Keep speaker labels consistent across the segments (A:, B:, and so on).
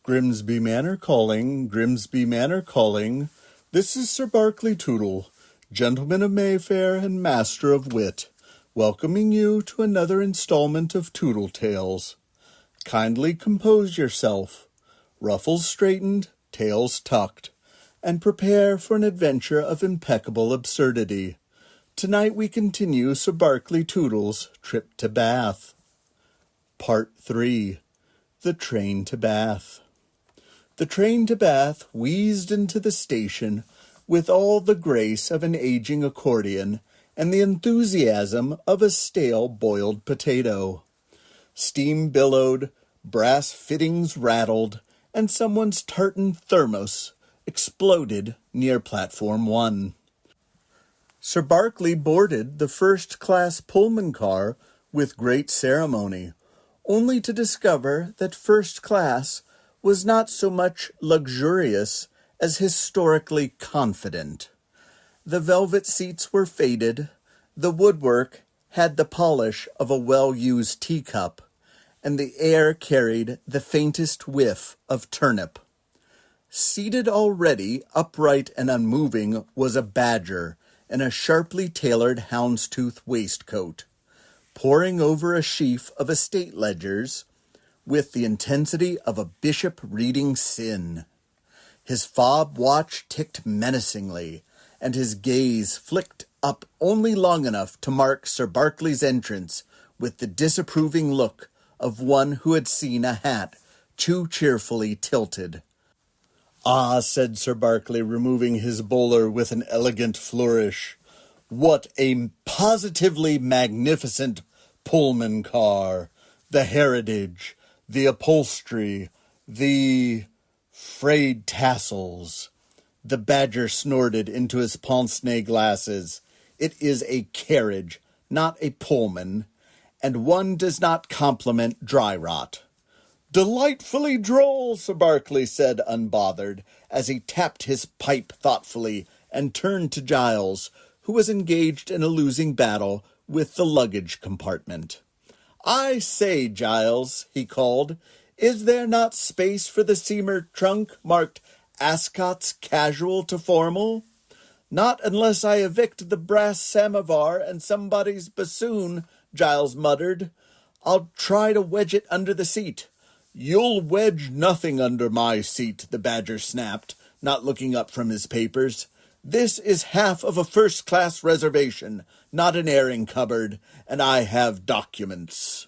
A: Grimsby Manor calling, Grimsby Manor calling. This is Sir Barkley Toodle, gentleman of Mayfair and master of wit, welcoming you to another installment of Toodle Tales. Kindly compose yourself, ruffles straightened, tails tucked, and prepare for an adventure of impeccable absurdity. Tonight we continue Sir Barkley Toodle's trip to Bath. Part 3. The Train to Bath. The train to Bath wheezed into the station with all the grace of an aging accordion and the enthusiasm of a stale boiled potato. Steam billowed, brass fittings rattled, and someone's tartan thermos exploded near platform 1. Sir Barkley boarded the first-class Pullman car with great ceremony, only to discover that first class was not so much luxurious as historically confident. The velvet seats were faded, the woodwork had the polish of a well-used teacup, and the air carried the faintest whiff of turnip. Seated already, upright and unmoving, was a badger in a sharply tailored houndstooth waistcoat, poring over a sheaf of estate ledgers with the intensity of a bishop reading sin. His fob watch ticked menacingly, and his gaze flicked up only long enough to mark Sir Barkley's entrance with the disapproving look of one who had seen a hat too cheerfully tilted. "Ah," said Sir Barkley, removing his bowler with an elegant flourish, "what a positively magnificent Pullman car! The heritage, the upholstery, the frayed tassels." The badger snorted into his pince-nez glasses. "It is a carriage, not a Pullman, and one does not compliment dry rot." "Delightfully droll," Sir Barkley said, unbothered, as he tapped his pipe thoughtfully and turned to Giles, who was engaged in a losing battle with the luggage compartment. "I say, Giles," he called, "is there not space for the steamer trunk marked Ascot's Casual to Formal?" "Not unless I evict the brass samovar and somebody's bassoon," Giles muttered. "I'll try to wedge it under the seat." "You'll wedge nothing under my seat," the badger snapped, not looking up from his papers. "This is half of a first-class reservation, not an airing cupboard, and I have documents."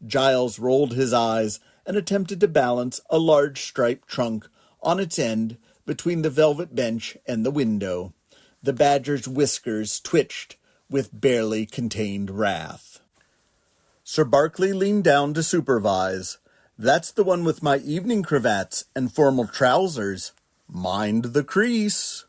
A: Giles rolled his eyes and attempted to balance a large striped trunk on its end between the velvet bench and the window. The badger's whiskers twitched with barely contained wrath. Sir Barkley leaned down to supervise. "That's the one with my evening cravats and formal trousers. Mind the crease."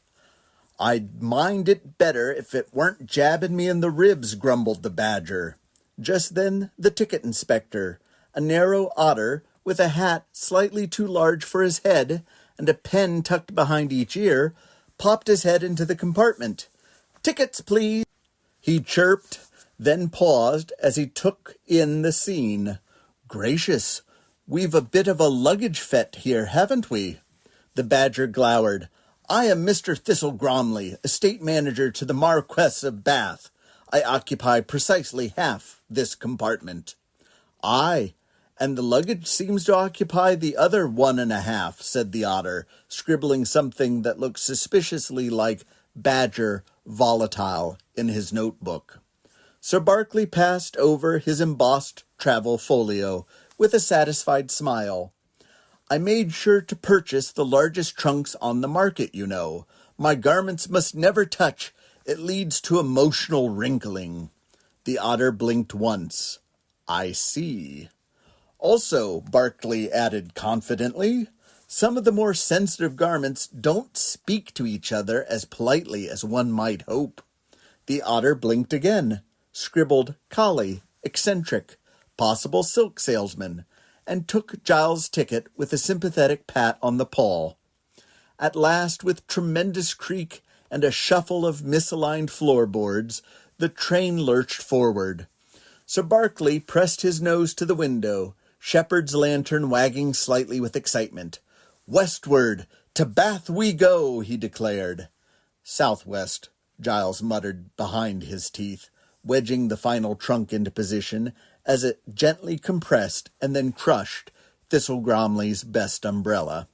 A: "I'd mind it better if it weren't jabbing me in the ribs," grumbled the badger. Just then the ticket inspector, a narrow otter with a hat slightly too large for his head and a pen tucked behind each ear, popped his head into the compartment. "Tickets, please," he chirped, then paused as he took in the scene. "Gracious, we've a bit of a luggage fete here, haven't we?" The badger glowered. "I am Mr. Thistle Gromley, estate manager to the Marquess of Bath. I occupy precisely half this compartment." "Aye, and the luggage seems to occupy the other 1.5, said the otter, scribbling something that looked suspiciously like badger volatile in his notebook. Sir Barkley passed over his embossed travel folio with a satisfied smile. "I made sure to purchase the largest trunks on the market, you know. My garments must never touch. It leads to emotional wrinkling." The otter blinked once. "I see." "Also," Barkley added confidently, "some of the more sensitive garments don't speak to each other as politely as one might hope." The otter blinked again, scribbled collie, eccentric, possible silk salesman, and took Giles' ticket with a sympathetic pat on the paw. At last, with tremendous creak and a shuffle of misaligned floorboards, the train lurched forward. Sir Barkley pressed his nose to the window, Shepherd's lantern wagging slightly with excitement. "Westward, to Bath we go," he declared. "Southwest," Giles muttered behind his teeth, wedging the final trunk into position as it gently compressed and then crushed Thistle Gromley's best umbrella.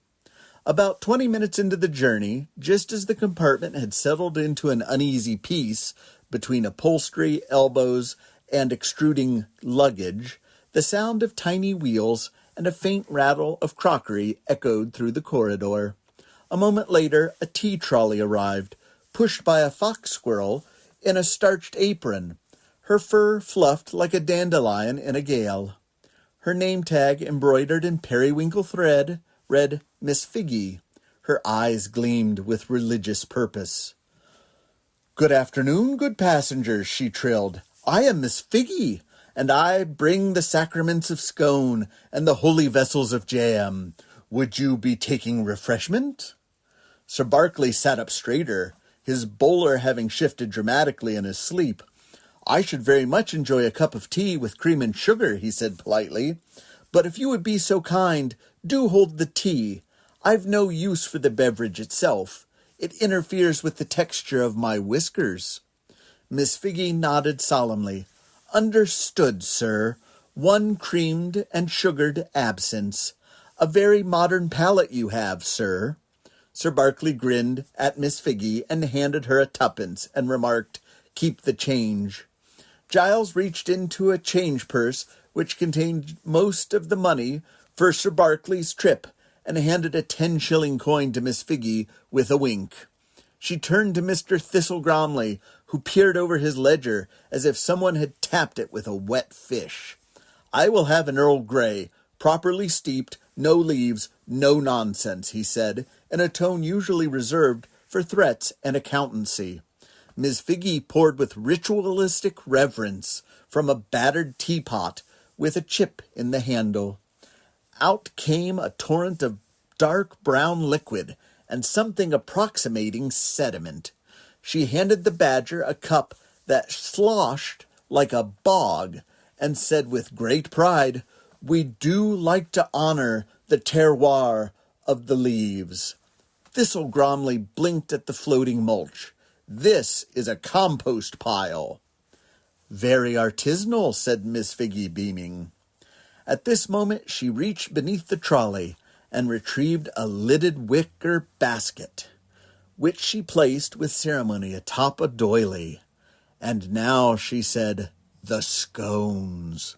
A: About 20 minutes into the journey, just as the compartment had settled into an uneasy peace between upholstery, elbows, and extruding luggage, the sound of tiny wheels and a faint rattle of crockery echoed through the corridor. A moment later, a tea trolley arrived, pushed by a fox squirrel in a starched apron, her fur fluffed like a dandelion in a gale. Her name tag, embroidered in periwinkle thread, read Miss Figgy. Her eyes gleamed with religious purpose. "Good afternoon, good passengers," she trilled. "I am Miss Figgy, and I bring the sacraments of scone and the holy vessels of jam. Would you be taking refreshment?" Sir Barkley sat up straighter, his bowler having shifted dramatically in his sleep. "I should very much enjoy a cup of tea with cream and sugar," he said politely. "But if you would be so kind, do hold the tea. I've no use for the beverage itself. It interferes with the texture of my whiskers." Miss Figgy nodded solemnly. "Understood, sir. 1 creamed and sugared absinthe. A very modern palate you have, sir." Sir Barkley grinned at Miss Figgy and handed her a 2pence and remarked, "Keep the change." Giles reached into a change purse which contained most of the money for Sir Barkley's trip and handed a 10-shilling coin to Miss Figgy with a wink. She turned to Mr. Thistle Gromley, who peered over his ledger as if someone had tapped it with a wet fish. "I will have an Earl Grey, properly steeped, no leaves, no nonsense," he said, in a tone usually reserved for threats and accountancy. Miss Figgy poured with ritualistic reverence from a battered teapot with a chip in the handle. Out came a torrent of dark brown liquid and something approximating sediment. She handed the badger a cup that sloshed like a bog and said with great pride, "We do like to honor the terroir of the leaves." Thistle Gromley blinked at the floating mulch. "This is a compost pile." "Very artisanal," said Miss Figgy, beaming. At this moment she reached beneath the trolley and retrieved a lidded wicker basket, which she placed with ceremony atop a doily. "And now," she said, "the scones."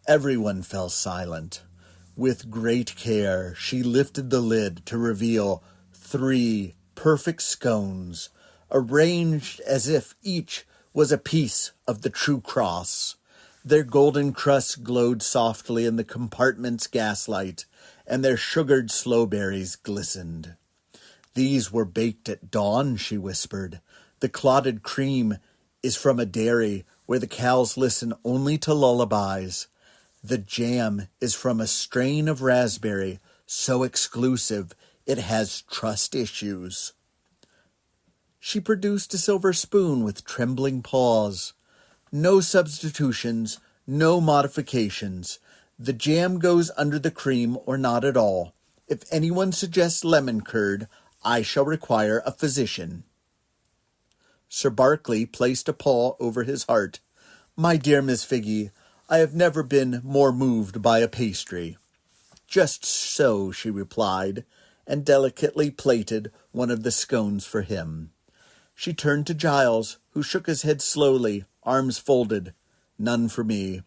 A: Everyone fell silent. With great care, she lifted the lid to reveal 3 perfect scones, arranged as if each was a piece of the true cross. Their golden crusts glowed softly in the compartment's gaslight, and their sugared slowberries glistened. "These were baked at dawn," she whispered. "The clotted cream is from a dairy where the cows listen only to lullabies. The jam is from a strain of raspberry so exclusive it has trust issues." She produced a silver spoon with trembling paws. "No substitutions, no modifications. The jam goes under the cream or not at all. If anyone suggests lemon curd, I shall require a physician." Sir Barkley placed a paw over his heart. "My dear Miss Figgy, I have never been more moved by a pastry." "Just so," she replied, and delicately plated one of the scones for him. She turned to Giles, who shook his head slowly, arms folded. "None for me."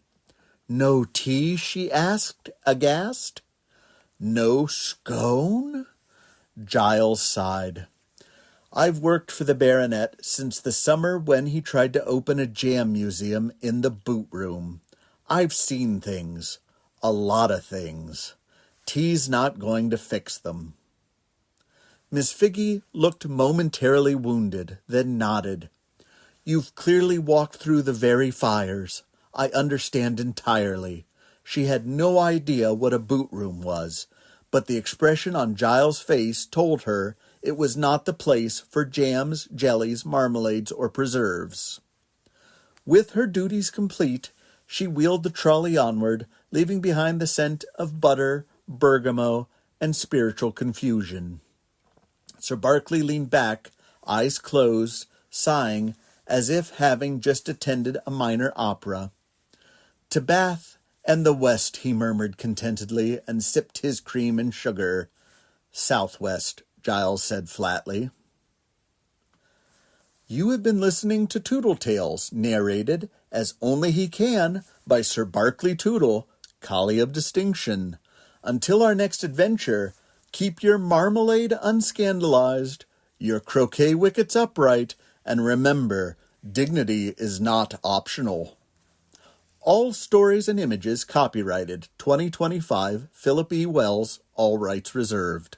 A: "No tea?" she asked, aghast. "No scone?" Giles sighed. "I've worked for the baronet since the summer when he tried to open a jam museum in the boot room. I've seen things. A lot of things. Tea's not going to fix them." Miss Figgy looked momentarily wounded, then nodded. "You've clearly walked through the very fires. I understand entirely." She had no idea what a boot room was, but the expression on Giles' face told her it was not the place for jams, jellies, marmalades, or preserves. With her duties complete, she wheeled the trolley onward, leaving behind the scent of butter, bergamot, and spiritual confusion. Sir Barkley leaned back, eyes closed, sighing as if having just attended a minor opera. "To Bath and the West," he murmured contentedly, and sipped his cream and sugar. "Southwest," Giles said flatly. You have been listening to Toodle Tales, narrated, as only he can, by Sir Barkley Toodle, collie of distinction. Until our next adventure, keep your marmalade unscandalized, your croquet wickets upright, and remember, dignity is not optional. All stories and images copyrighted 2025 Philip E. Wells, all rights reserved.